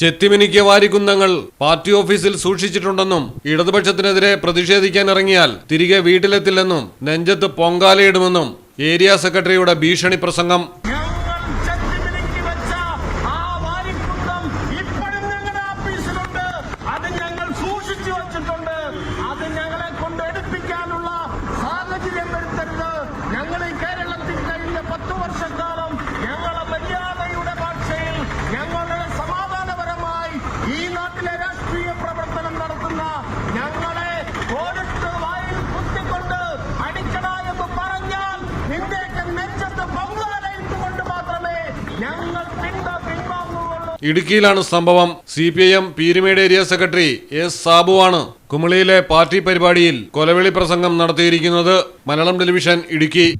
ചെത്തിമിനിക്കിയ വാരികുന്തങ്ങൾ party ഓഫീസിൽ സൂക്ഷിച്ചിട്ടുണ്ടെന്നും ഇടതുപക്ഷത്തിനെതിരെ പ്രതിഷേധിക്കാൻ ഇറങ്ങിയാൽ തിരികെ വീട്ടിലെത്തില്ലെന്നും നെഞ്ചത്ത് പൊങ്കാലയിടുമെന്നും ഏരിയ സെക്രട്ടറിയുടെ ഭീഷണി പ്രസംഗം. ഇടുക്കിയിലാണ് സംഭവം. CPIM Peermade area secretary S സാബുവാണ് കുമളിയിലെ പാർട്ടി പരിപാടിയിൽ കൊലവിളി പ്രസംഗം നടത്തിയിരിക്കുന്നത്. മലയാളം ടെലിവിഷൻ, ഇടുക്കി.